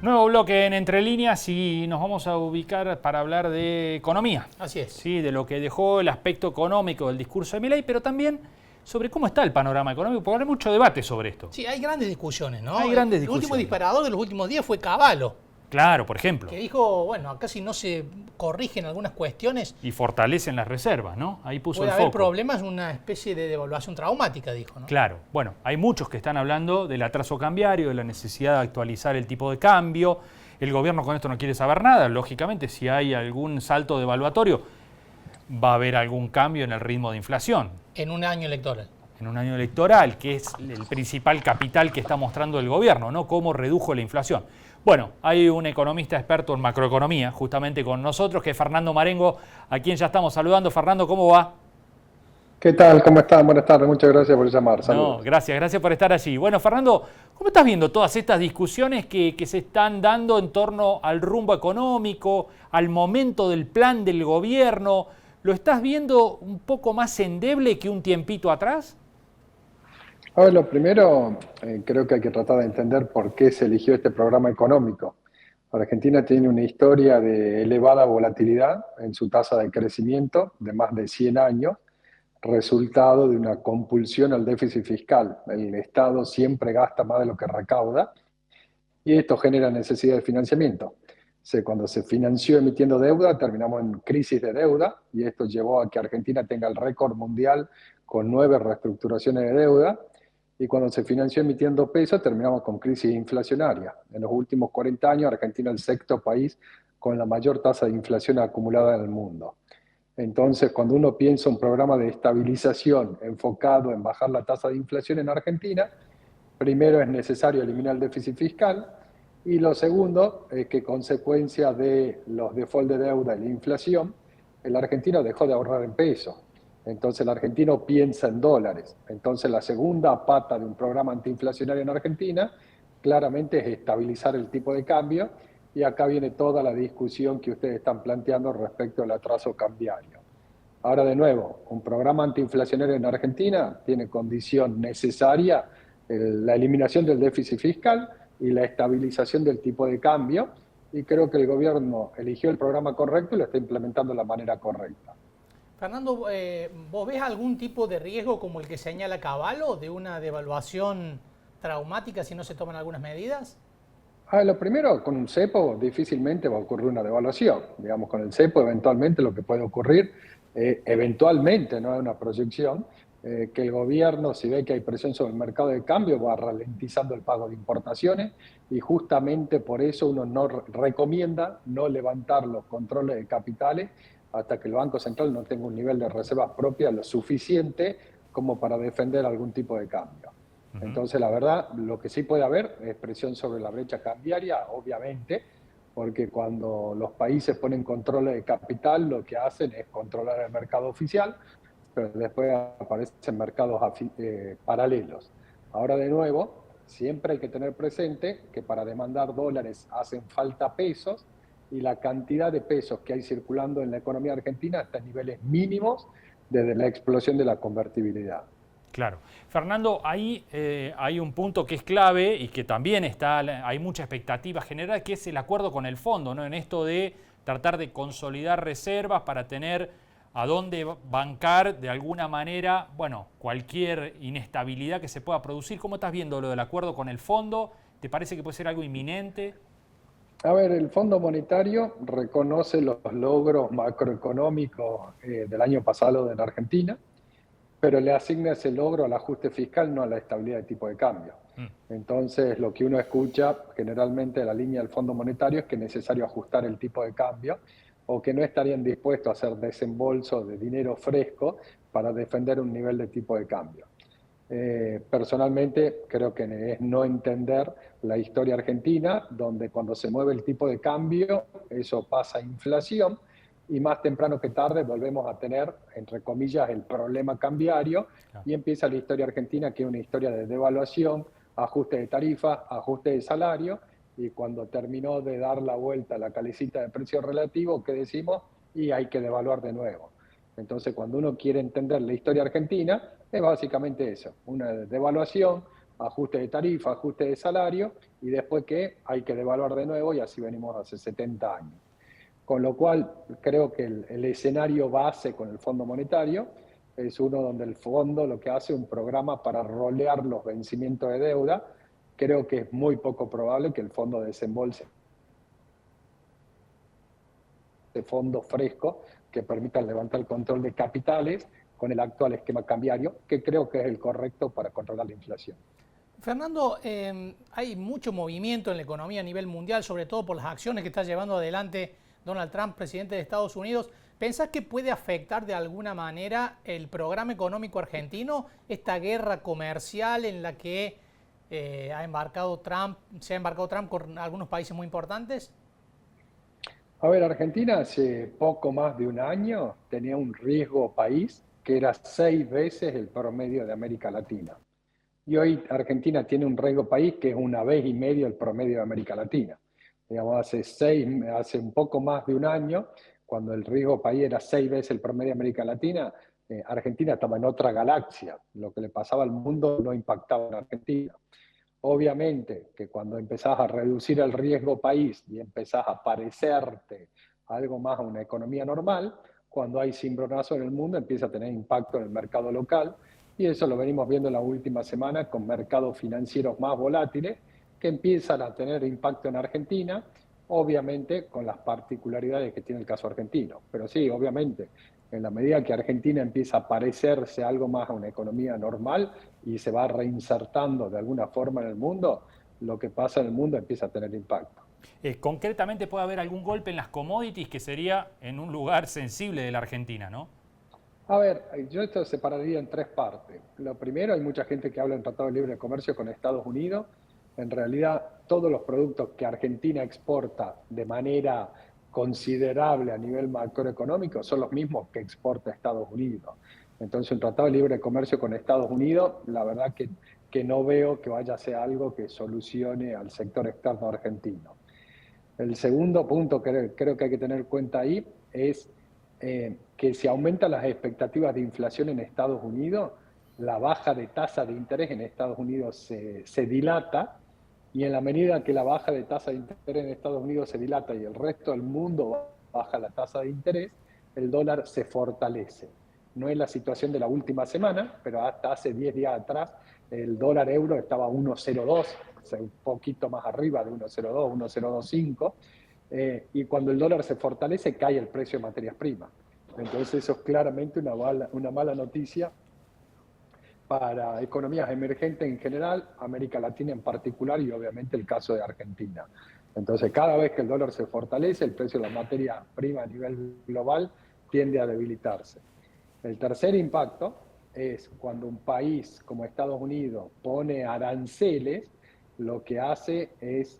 Nuevo bloque en Entre Líneas y nos vamos a ubicar para hablar de economía. Así es. Sí, de lo que dejó el aspecto económico del discurso de Milei, pero también sobre cómo está el panorama económico, porque hay mucho debate sobre esto. Sí, hay grandes discusiones, ¿no? Hay grandes El último discusiones. disparador de los últimos días fue Cavallo, Claro, por ejemplo. que dijo, bueno, acá si no se corrigen algunas cuestiones, Y fortalecen las reservas, ¿no? Ahí puso puede el haber foco. problemas, una especie de devaluación traumática, dijo, ¿no? Claro, bueno, hay muchos que están hablando del atraso cambiario, de la necesidad de actualizar el tipo de cambio. El gobierno con esto no quiere saber nada. Lógicamente, si hay algún salto devaluatorio, va a haber algún cambio en el ritmo de inflación. En un año electoral. En un año electoral, que es el principal capital que está mostrando el gobierno, ¿no? Cómo redujo la inflación. Bueno, hay un economista experto en macroeconomía, justamente con nosotros, que es Fernando Marengo, a quien ya estamos saludando. Fernando, ¿cómo va? ¿Qué tal? ¿Cómo están? Buenas tardes, muchas gracias por llamar. Saludos. No, gracias por estar allí. Bueno, Fernando, ¿cómo estás viendo todas estas discusiones que se están dando en torno al rumbo económico, al momento del plan del gobierno? ¿Lo estás viendo un poco más endeble que un tiempito atrás? A ver, lo primero, creo que hay que tratar de entender por qué se eligió este programa económico. Argentina tiene una historia de elevada volatilidad en su tasa de crecimiento de más de 100 años, resultado de una compulsión al déficit fiscal. El Estado siempre gasta más de lo que recauda y esto genera necesidad de financiamiento. Cuando se financió emitiendo deuda, terminamos en crisis de deuda y esto llevó a que Argentina tenga el récord mundial con 9 reestructuraciones de deuda. Y cuando se financió emitiendo pesos, terminamos con crisis inflacionaria. En los últimos 40 años, Argentina es el sexto país con la mayor tasa de inflación acumulada en el mundo. Entonces, cuando uno piensa un programa de estabilización enfocado en bajar la tasa de inflación en Argentina, primero es necesario eliminar el déficit fiscal y lo segundo es que consecuencia de los default de deuda y la inflación, el argentino dejó de ahorrar en pesos. Entonces el argentino piensa en dólares. Entonces la segunda pata de un programa antiinflacionario en Argentina claramente es estabilizar el tipo de cambio y acá viene toda la discusión que ustedes están planteando respecto al atraso cambiario. Ahora de nuevo, un programa antiinflacionario en Argentina tiene condición necesaria la eliminación del déficit fiscal y la estabilización del tipo de cambio y creo que el gobierno eligió el programa correcto y lo está implementando de la manera correcta. Fernando, ¿vos ves algún tipo de riesgo como el que señala Cavallo de una devaluación traumática si no se toman algunas medidas? Lo primero, con un cepo difícilmente va a ocurrir una devaluación. Digamos, con el cepo eventualmente lo que puede ocurrir, eventualmente, no es una proyección, que el gobierno, si ve que hay presión sobre el mercado de cambio, va ralentizando el pago de importaciones y justamente por eso uno no recomienda no levantar los controles de capitales hasta que el Banco Central no tenga un nivel de reservas propias lo suficiente como para defender algún tipo de cambio. Entonces, la verdad, lo que sí puede haber es presión sobre la brecha cambiaria, obviamente, porque cuando los países ponen controles de capital, lo que hacen es controlar el mercado oficial, pero después aparecen mercados paralelos. Ahora, de nuevo, siempre hay que tener presente que para demandar dólares hacen falta pesos y la cantidad de pesos que hay circulando en la economía argentina está en niveles mínimos desde la explosión de la convertibilidad. Claro. Fernando, ahí hay un punto que es clave y que también hay mucha expectativa general, que es el acuerdo con el fondo, ¿no? En esto de tratar de consolidar reservas para tener a dónde bancar de alguna manera, bueno, cualquier inestabilidad que se pueda producir. ¿Cómo estás viendo lo del acuerdo con el fondo? ¿Te parece que puede ser algo inminente? A ver, el Fondo Monetario reconoce los logros macroeconómicos del año pasado en Argentina, pero le asigna ese logro al ajuste fiscal, no a la estabilidad de tipo de cambio. Entonces, lo que uno escucha generalmente de la línea del Fondo Monetario es que es necesario ajustar el tipo de cambio o que no estarían dispuestos a hacer desembolso de dinero fresco para defender un nivel de tipo de cambio. Personalmente creo que es no entender la historia argentina, donde cuando se mueve el tipo de cambio, eso pasa a inflación, y más temprano que tarde volvemos a tener, entre comillas, el problema cambiario, y empieza la historia argentina, que es una historia de devaluación, ajuste de tarifas, ajuste de salario, y cuando terminó de dar la vuelta a la calecita de precio relativo, ¿qué decimos? Y hay que devaluar de nuevo. Entonces, cuando uno quiere entender la historia argentina, es básicamente eso, una devaluación, ajuste de tarifa, ajuste de salario, y después que hay que devaluar de nuevo, y así venimos hace 70 años. Con lo cual, creo que el escenario base con el Fondo Monetario es uno donde el fondo lo que hace es un programa para rolear los vencimientos de deuda. Creo que es muy poco probable que el fondo desembolse de fondos frescos que permitan levantar el control de capitales con el actual esquema cambiario, que creo que es el correcto para controlar la inflación. Fernando, hay mucho movimiento en la economía a nivel mundial, sobre todo por las acciones que está llevando adelante Donald Trump, presidente de Estados Unidos. ¿Pensás que puede afectar de alguna manera el programa económico argentino, esta guerra comercial en la que se ha embarcado Trump con algunos países muy importantes? A ver, Argentina hace poco más de un año tenía un riesgo país que era 6 veces el promedio de América Latina. Y hoy Argentina tiene un riesgo país que es 1,5 veces el promedio de América Latina. Digamos, hace un poco más de un año, cuando el riesgo país era 6 veces el promedio de América Latina, Argentina estaba en otra galaxia. Lo que le pasaba al mundo no impactaba en Argentina. Obviamente que cuando empezás a reducir el riesgo país y empezás a parecerte algo más a una economía normal, cuando hay cimbronazo en el mundo empieza a tener impacto en el mercado local, y eso lo venimos viendo en la última semana con mercados financieros más volátiles que empiezan a tener impacto en Argentina, obviamente con las particularidades que tiene el caso argentino. Pero sí, obviamente, en la medida que Argentina empieza a parecerse algo más a una economía normal y se va reinsertando de alguna forma en el mundo, lo que pasa en el mundo empieza a tener impacto. Concretamente puede haber algún golpe en las commodities que sería en un lugar sensible de la Argentina, ¿no? A ver, yo esto separaría en 3 partes. Lo primero, hay mucha gente que habla en Tratado de Libre Comercio con Estados Unidos. En realidad, todos los productos que Argentina exporta de manera considerable a nivel macroeconómico son los mismos que exporta Estados Unidos. Entonces, un Tratado de Libre Comercio con Estados Unidos, la verdad que no veo que vaya a ser algo que solucione al sector externo argentino. El segundo punto que creo que hay que tener en cuenta ahí es que si aumentan las expectativas de inflación en Estados Unidos, la baja de tasa de interés en Estados Unidos se dilata, y en la medida que la baja de tasa de interés en Estados Unidos se dilata y el resto del mundo baja la tasa de interés, el dólar se fortalece. No es la situación de la última semana, pero hasta hace 10 días atrás el dólar euro estaba a 1,02, o sea, un poquito más arriba de 1,02, 1,025, y cuando el dólar se fortalece cae el precio de materias primas. Entonces eso es claramente una mala noticia para economías emergentes en general, América Latina en particular y obviamente el caso de Argentina. Entonces cada vez que el dólar se fortalece, el precio de la materia prima a nivel global tiende a debilitarse. El tercer impacto es cuando un país como Estados Unidos pone aranceles, lo que hace es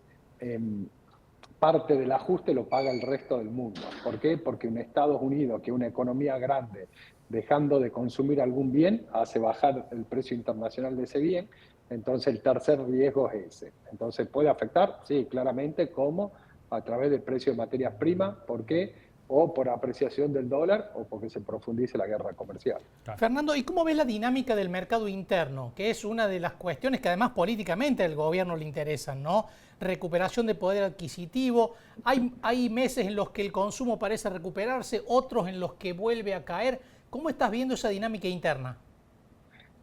parte del ajuste lo paga el resto del mundo. ¿Por qué? Porque un Estados Unidos, que es una economía grande, dejando de consumir algún bien, hace bajar el precio internacional de ese bien. Entonces el tercer riesgo es ese. Entonces puede afectar, sí, claramente, como a través del precio de materias primas. ¿Por qué? O por apreciación del dólar o porque se profundice la guerra comercial. Claro. Fernando, ¿y cómo ves la dinámica del mercado interno? Que es una de las cuestiones que además políticamente al gobierno le interesan, ¿no? Recuperación de poder adquisitivo. Hay meses en los que el consumo parece recuperarse, otros en los que vuelve a caer. ¿Cómo estás viendo esa dinámica interna?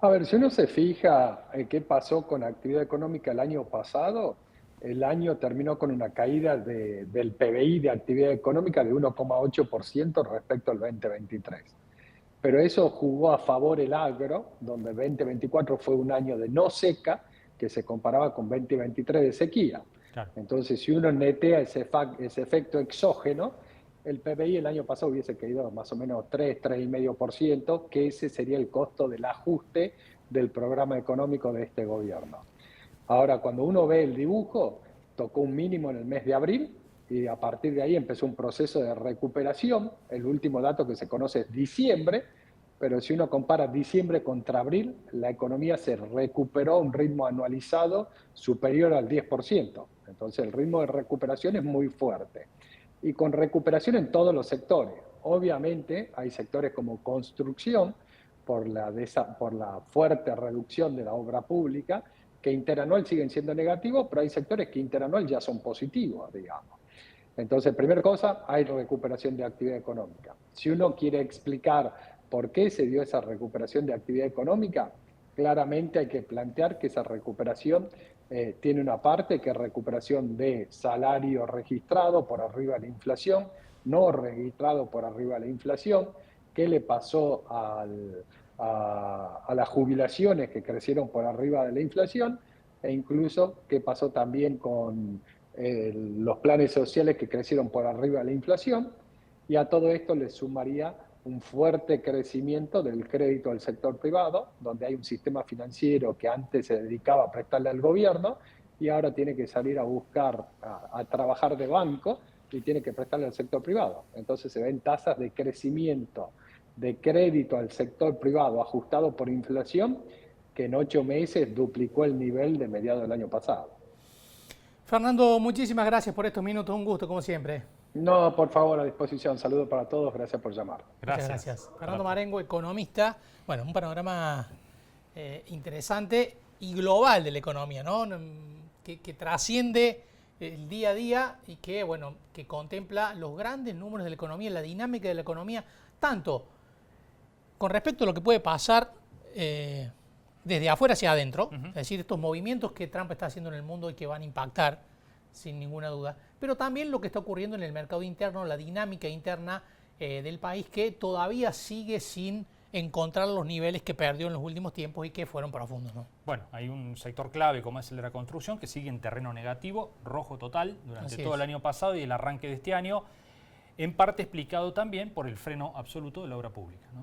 A ver, si uno se fija en qué pasó con la actividad económica el año pasado, el año terminó con una caída del PBI de actividad económica de 1,8% respecto al 2023. Pero eso jugó a favor el agro, donde el 2024 fue un año de no seca, que se comparaba con 2023 de sequía. Claro. Entonces, si uno netea ese efecto exógeno, el PBI el año pasado hubiese caído más o menos 3,5%, que ese sería el costo del ajuste del programa económico de este gobierno. Ahora, cuando uno ve el dibujo, tocó un mínimo en el mes de abril y a partir de ahí empezó un proceso de recuperación. El último dato que se conoce es diciembre, pero si uno compara diciembre contra abril, la economía se recuperó a un ritmo anualizado superior al 10%. Entonces el ritmo de recuperación es muy fuerte. Y con recuperación en todos los sectores. Obviamente hay sectores como construcción, por la fuerte reducción de la obra pública, que interanual siguen siendo negativos, pero hay sectores que interanual ya son positivos, digamos. Entonces, primera cosa, hay recuperación de actividad económica. Si uno quiere explicar por qué se dio esa recuperación de actividad económica, claramente hay que plantear que esa recuperación tiene una parte que es recuperación de salario registrado por arriba de la inflación, no registrado por arriba de la inflación. ¿Qué le pasó a las jubilaciones que crecieron por arriba de la inflación? E incluso qué pasó también con los planes sociales que crecieron por arriba de la inflación. Y a todo esto le sumaría un fuerte crecimiento del crédito al sector privado, donde hay un sistema financiero que antes se dedicaba a prestarle al gobierno y ahora tiene que salir a buscar, a trabajar de banco y tiene que prestarle al sector privado. Entonces se ven tasas de crecimiento de crédito al sector privado ajustado por inflación que en 8 meses duplicó el nivel de mediados del año pasado. Fernando, muchísimas gracias por estos minutos, un gusto como siempre. No, por favor, a disposición. Saludos para todos, gracias por llamar. Muchas gracias. Fernando Marengo, economista. Bueno, un panorama interesante y global de la economía, ¿no? Que trasciende el día a día y que, bueno, que contempla los grandes números de la economía, la dinámica de la economía, tanto con respecto a lo que puede pasar desde afuera hacia adentro, es decir, estos movimientos que Trump está haciendo en el mundo y que van a impactar, sin ninguna duda, pero también lo que está ocurriendo en el mercado interno, la dinámica interna del país que todavía sigue sin encontrar los niveles que perdió en los últimos tiempos y que fueron profundos, ¿no? Bueno, hay un sector clave como es el de la construcción que sigue en terreno negativo, rojo total, durante todo el año pasado y el arranque de este año, en parte explicado también por el freno absoluto de la obra pública, ¿no?